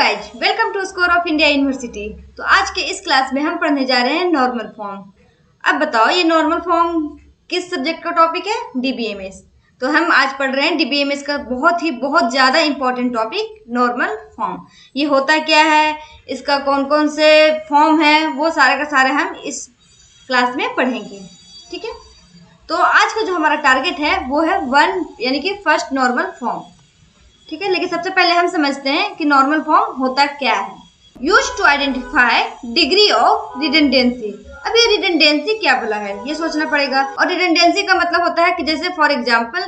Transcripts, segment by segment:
Guys, welcome to score of India university. तो आज के इस क्लास में हम पढ़ने जा रहे हैं नॉर्मल फॉर्म। अब बताओ ये नॉर्मल फॉर्म किस सब्जेक्ट का टॉपिक है? डीबीएमएस। तो हम आज पढ़ रहे हैं डीबीएमएस का बहुत ज़्यादा इंपॉर्टेंट टॉपिक नॉर्मल फॉर्म। ये होता क्या है, इसका कौन कौन से फॉर्म है, वो सारे का सारे हम इस क्लास में पढ़ेंगे। ठीक है, तो आज का जो हमारा टारगेट है वो है 1 यानी कि फर्स्ट नॉर्मल फॉर्म। ठीक है, लेकिन सबसे पहले हम समझते हैं कि नॉर्मल फॉर्म होता क्या है। Use to identify degree of redundancy. अब ये रिडंडेंसी क्या बोला है ये सोचना पड़ेगा। और रिडंडेंसी का मतलब होता है कि जैसे फॉर एग्जांपल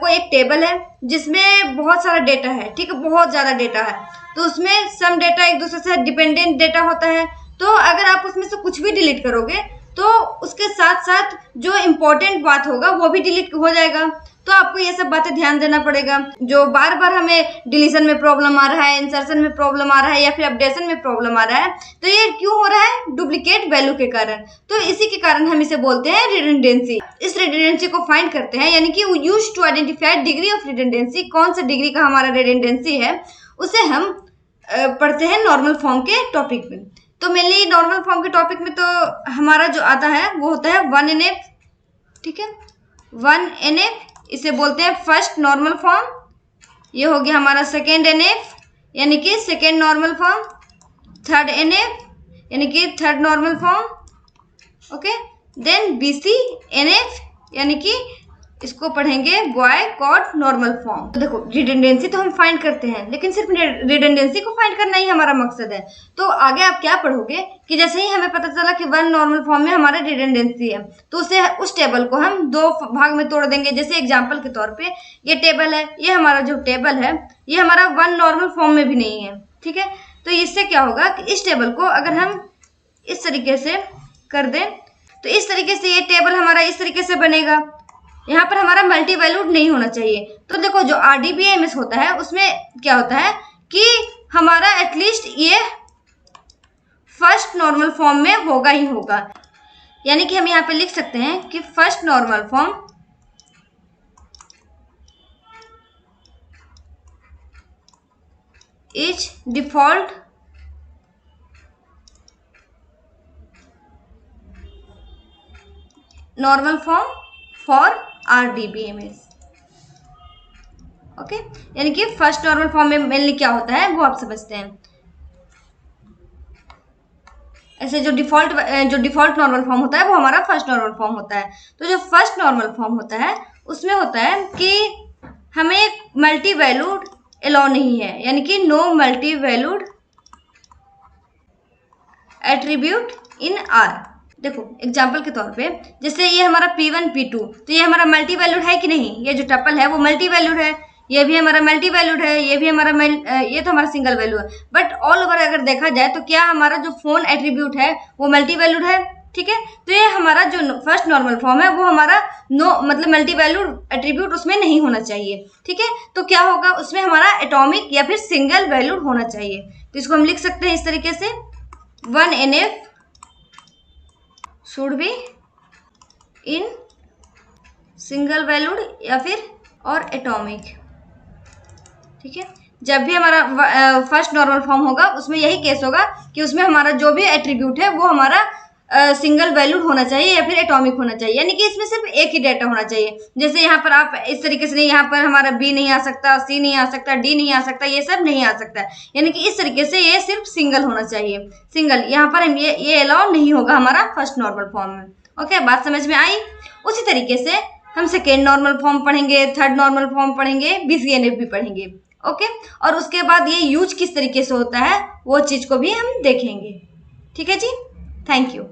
कोई एक टेबल है जिसमें बहुत सारा डेटा है, ठीक है, बहुत ज़्यादा डेटा है, तो उसमें सम डेटा एक दूसरे से डिपेंडेंट डेटा होता है। तो अगर आप उसमें से कुछ भी डिलीट करोगे तो उसके साथ साथ जो इम्पोर्टेंट बात होगा वो भी डिलीट हो जाएगा। तो आपको ये सब बातें ध्यान देना पड़ेगा। जो बार बार हमें डिलीशन में प्रॉब्लम आ रहा है, इंसर्शन में प्रॉब्लम आ रहा है या फिर अपडेशन में प्रॉब्लम आ रहा है, तो ये क्यों हो रहा है? डुप्लीकेट वैल्यू के कारण। तो इसी के कारण हम इसे बोलते हैं रिडंडेंसी। इस रिडंडेंसी को फाइंड करते हैं, यानी कि use to identify degree of redundancy. कौन सा डिग्री का हमारा रिडंडेंसी है उसे हम पढ़ते हैं नॉर्मल फॉर्म के टॉपिक में। तो मेनली नॉर्मल फॉर्म के टॉपिक में तो हमारा जो आता है वो होता है 1NF। ठीक है, 1NF इसे बोलते हैं फर्स्ट नॉर्मल फॉर्म। ये हो गया हमारा सेकेंड NF यानी कि second normal form. Third NF यानी कि third normal form. Okay, then BCNF यानी कि इसको पढ़ेंगे बॉयकॉट नॉर्मल फॉर्म। तो देखो, रिडंडेंसी तो हम फाइंड करते हैं, लेकिन सिर्फ रिडंडेंसी को फाइंड करना ही हमारा मकसद है। तो आगे आप क्या पढ़ोगे कि जैसे ही हमें पता चला कि 1 नॉर्मल फॉर्म में हमारा रिडंडेंसी है, तो उसे उस टेबल को हम 2 भाग में तोड़ देंगे। जैसे एग्जाम्पल के तौर पे ये टेबल है, ये हमारा जो टेबल है ये हमारा 1 नॉर्मल फॉर्म में भी नहीं है। ठीक है, तो इससे क्या होगा कि इस टेबल को अगर हम इस तरीके से कर दें तो इस तरीके से ये टेबल हमारा इस तरीके से बनेगा। यहाँ पर हमारा मल्टी वैल्यूड नहीं होना चाहिए। तो देखो, जो RDBMS होता है उसमें क्या होता है कि हमारा एटलीस्ट ये फर्स्ट नॉर्मल फॉर्म में होगा ही होगा। यानी कि हम यहाँ पे लिख सकते हैं कि first normal form is default normal form for RDBMS। Okay, यानी कि फर्स्ट नॉर्मल फॉर्म में मेनली क्या होता है वो आप समझते हैं। ऐसे जो डिफॉल्ट नॉर्मल फॉर्म होता है वो हमारा फर्स्ट नॉर्मल फॉर्म होता है। तो जो फर्स्ट नॉर्मल फॉर्म होता है उसमें होता है कि हमें मल्टी वैल्यूड अलाउ नहीं है, यानी कि no multi valued attribute in R। देखो एग्जाम्पल के तौर पे जैसे ये हमारा P1 P2, तो ये हमारा मल्टी वैल्यूड है कि नहीं? ये जो टपल है वो मल्टी वैल्यूड है, ये भी हमारा मल्टी वैल्यूड है, ये भी हमारा ये तो हमारा सिंगल वैल्यू है। बट ऑल ओवर अगर देखा जाए तो क्या हमारा जो फोन एट्रीब्यूट है वो मल्टी वैल्यूड है? ठीक है, तो ये हमारा जो फर्स्ट नॉर्मल फॉर्म है वो हमारा मतलब मल्टी वैल्यूड एट्रीब्यूट उसमें नहीं होना चाहिए। ठीक है, तो क्या होगा उसमें हमारा एटॉमिक या फिर सिंगल वैल्यूड होना चाहिए। तो इसको हम लिख सकते हैं इस तरीके से 1NF should be in single valued या फिर और एटॉमिक। ठीक है, जब भी हमारा फर्स्ट नॉर्मल फॉर्म होगा उसमें यही केस होगा कि उसमें हमारा जो भी एट्रीब्यूट है वो हमारा सिंगल वैल्यूड होना चाहिए या फिर एटॉमिक होना चाहिए, यानी कि इसमें सिर्फ एक ही डेटा होना चाहिए। जैसे यहाँ पर आप इस तरीके से नहीं, यहाँ पर हमारा B नहीं आ सकता, C नहीं आ सकता, D नहीं आ सकता, ये सब नहीं आ सकता, यानी कि इस तरीके से ये सिर्फ सिंगल होना चाहिए। सिंगल यहाँ पर हम ये अलाउ नहीं होगा हमारा फर्स्ट नॉर्मल फॉर्म में। ओके, बात समझ में आई? उसी तरीके से हम सेकेंड नॉर्मल फॉर्म पढ़ेंगे, थर्ड नॉर्मल फॉर्म पढ़ेंगे, BCNF भी पढ़ेंगे। ओके, और उसके बाद ये यूज किस तरीके से होता है वो चीज़ को भी हम देखेंगे। ठीक है जी, थैंक यू।